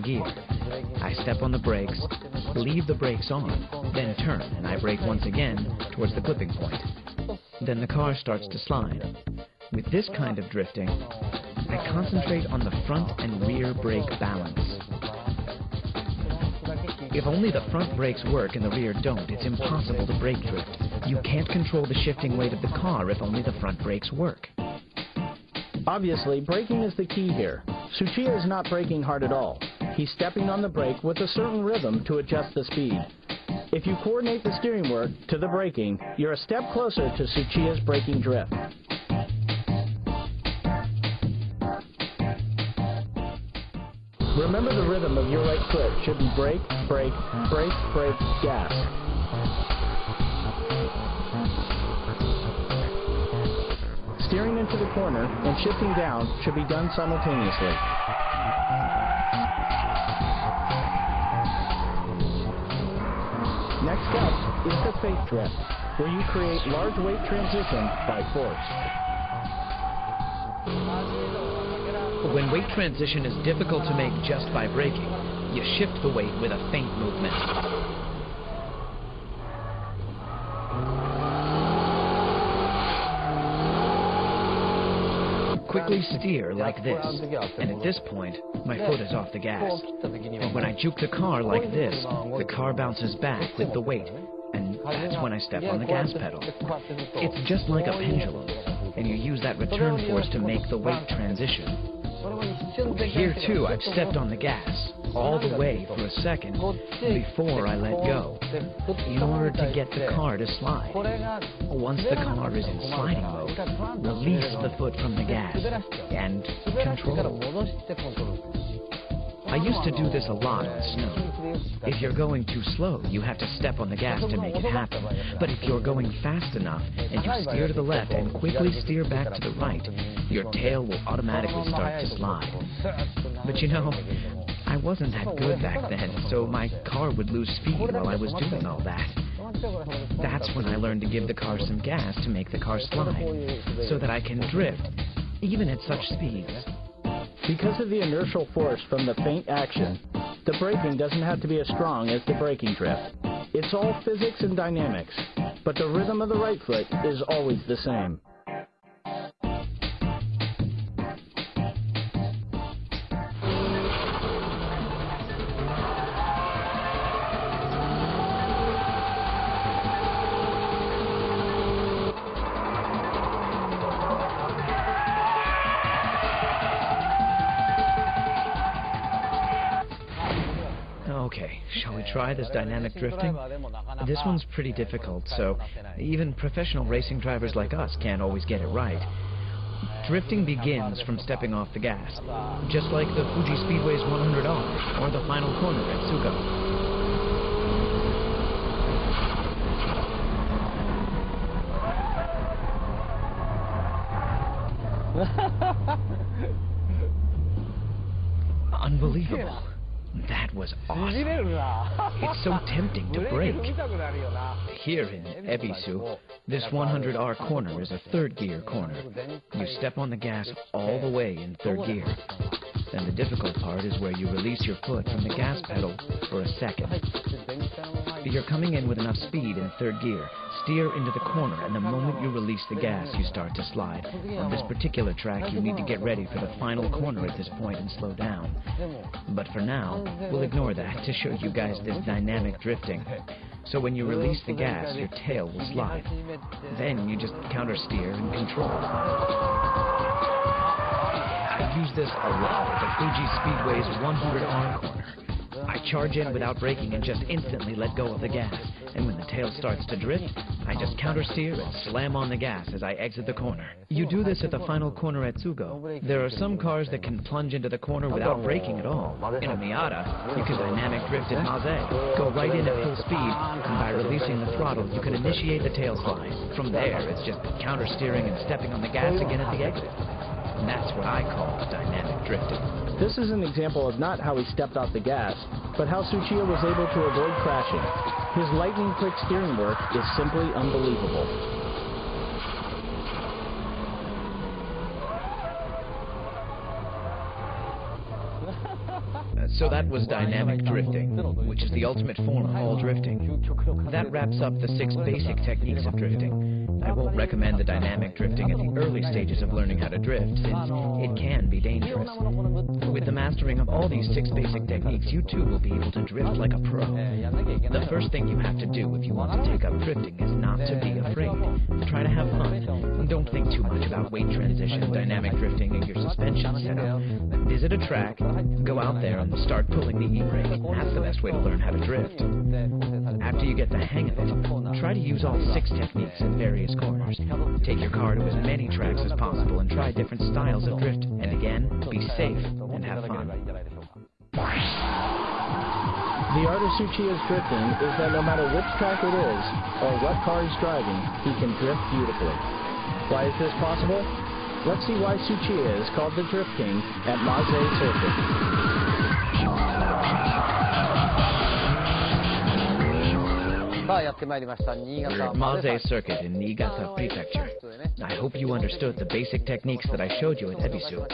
gear. I step on the brakes, leave the brakes on, then turn and I brake once again towards the clipping point. Then the car starts to slide. With this kind of drifting, I concentrate on the front and rear brake balance. If only the front brakes work and the rear don't, it's impossible to brake drift. You can't control the shifting weight of the car if only the front brakes work. Obviously, braking is the key here. Tsuchiya is not braking hard at all. He's stepping on the brake with a certain rhythm to adjust the speed. If you coordinate the steering work to the braking, you're a step closer to Tsuchiya's braking drift. Remember the rhythm of your right foot should be brake, brake, brake, brake, gas. Steering into the corner and shifting down should be done simultaneously. Next up is the fake drift, where you create large weight transition by force. When weight transition is difficult to make just by braking, you shift the weight with a feint movement. Quickly steer like this, and at this point, my foot is off the gas. And when I juke the car like this, the car bounces back with the weight, and that's when I step on the gas pedal. It's just like a pendulum, and you use that return force to make the weight transition. Here too, I've stepped on the gas, all the way for a second, before I let go, in order to get the car to slide. Once the car is in sliding mode, release the foot from the gas, and control. I used to do this a lot on snow. If you're going too slow, you have to step on the gas to make it happen. But if you're going fast enough, and you steer to the left and quickly steer back to the right, your tail will automatically start to slide. But you know, I wasn't that good back then, so my car would lose speed while I was doing all that. That's when I learned to give the car some gas to make the car slide, so that I can drift, even at such speeds. Because of the inertial force from the feint action, the braking doesn't have to be as strong as the braking drift. It's all physics and dynamics, but the rhythm of the right foot is always the same. Okay, shall we try this dynamic drifting? This one's pretty difficult, so even professional racing drivers like us can't always get it right. Drifting begins from stepping off the gas, just like the Fuji Speedway's 100R or the final corner at Tsugo. Unbelievable. That was awesome. It's so tempting to brake. Here in Ebisu, this 100R corner is a third gear corner. You step on the gas all the way in third gear. Then the difficult part is where you release your foot from the gas pedal for a second. You're coming in with enough speed in third gear. Steer into the corner, and the moment you release the gas, you start to slide. On this particular track, you need to get ready for the final corner at this point and slow down. But for now, we'll ignore that to show you guys this dynamic drifting. So when you release the gas, your tail will slide. Then you just counter steer and control. I use this a lot at the Fuji Speedway's 100R corner. I charge in without braking and just instantly let go of the gas. And when the tail starts to drift, I just counter steer and slam on the gas as I exit the corner. You do this at the final corner at Tsugo. There are some cars that can plunge into the corner without braking at all. In a Miata, you can dynamic drift at Maze, go right in at full speed, and by releasing the throttle, you can initiate the tail slide. From there, it's just counter steering and stepping on the gas again at the exit. And that's what I call dynamic drifting. This is an example of not how he stepped off the gas, but how Tsuchiya was able to avoid crashing. His lightning-quick steering work is simply unbelievable. So that was dynamic drifting, which is the ultimate form of all drifting. That wraps up the 6 basic techniques of drifting. I won't recommend the dynamic drifting at the early stages of learning how to drift, since it can be dangerous. With the mastering of all these 6 basic techniques, you too will be able to drift like a pro. The first thing you have to do if you want to take up drifting is not to be afraid. Try to have fun. Don't think too much about weight transition, dynamic drifting, and your suspension setup. Visit a track, go out there and start pulling the e-brake. That's the best way to learn how to drift. After you get the hang of it, try to use all 6 techniques in various corners. Take your car to as many tracks as possible and try different styles of drift. And again, be safe and have fun. The art of Tsuchiya's drifting is that no matter which track it is, or what car he's driving, he can drift beautifully. Why is this possible? Let's see why Tsuchiya is called the Drift King at Maze Circuit. We're at Maze Circuit in Niigata Prefecture. I hope you understood the basic techniques that I showed you at Ebisu.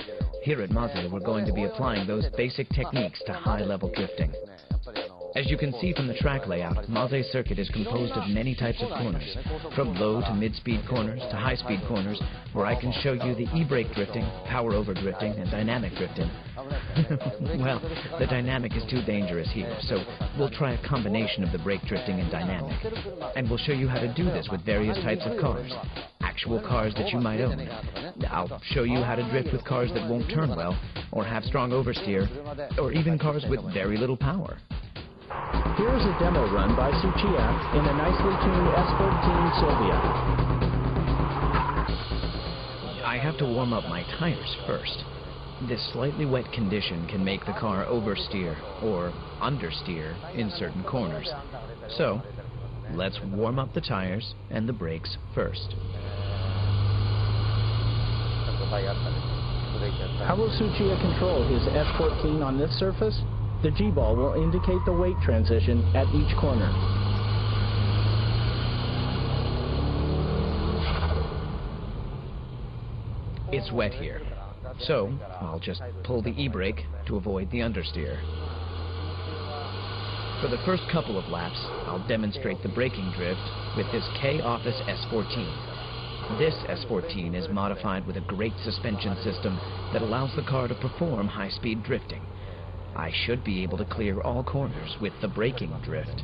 Here at Maze, we're going to be applying those basic techniques to high-level drifting. As you can see from the track layout, Maze Circuit is composed of many types of corners, from low to mid-speed corners to high-speed corners, where I can show you the e-brake drifting, power-over drifting, and dynamic drifting. Well, the dynamic is too dangerous here, so we'll try a combination of the brake drifting and dynamic. And we'll show you how to do this with various types of cars, actual cars that you might own. I'll show you how to drift with cars that won't turn well, or have strong oversteer, or even cars with very little power. Here is a demo run by Tsuchiya in a nicely tuned S14 Sylvia. I have to warm up my tires first. This slightly wet condition can make the car oversteer or understeer in certain corners. So, let's warm up the tires and the brakes first. How will Tsuchiya control his S14 on this surface? The G-ball will indicate the weight transition at each corner. It's wet here, so I'll just pull the e-brake to avoid the understeer. For the first couple of laps, I'll demonstrate the braking drift with this K-Office S14. This S14 is modified with a great suspension system that allows the car to perform high-speed drifting. I should be able to clear all corners with the braking drift.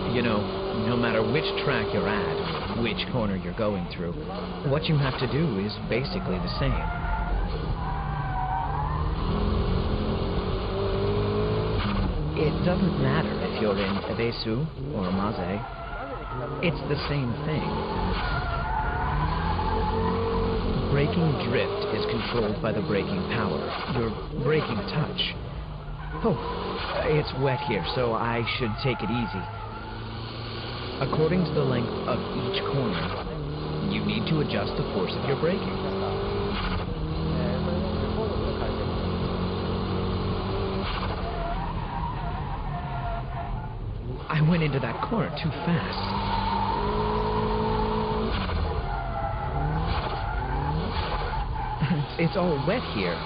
You know, no matter which track you're at, which corner you're going through, what you have to do is basically the same. It doesn't matter if you're in Ebisu or Maze. It's the same thing. Braking drift is controlled by the braking power, your braking touch. Oh, it's wet here, so I should take it easy. According to the length of each corner, you need to adjust the force of your braking. I went into that corner too fast. It's all wet here.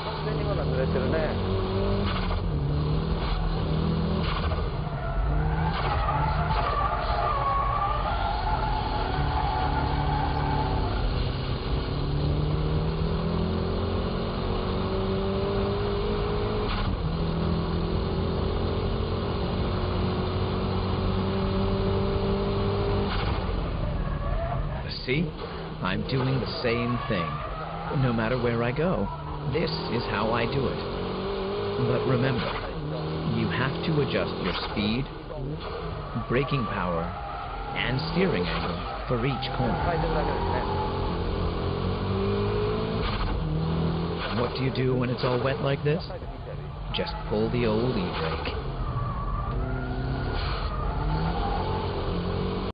See? I'm doing the same thing. No matter where I go, this is how I do it. But remember, you have to adjust your speed, braking power, and steering angle for each corner. What do you do when it's all wet like this? Just pull the old e-brake.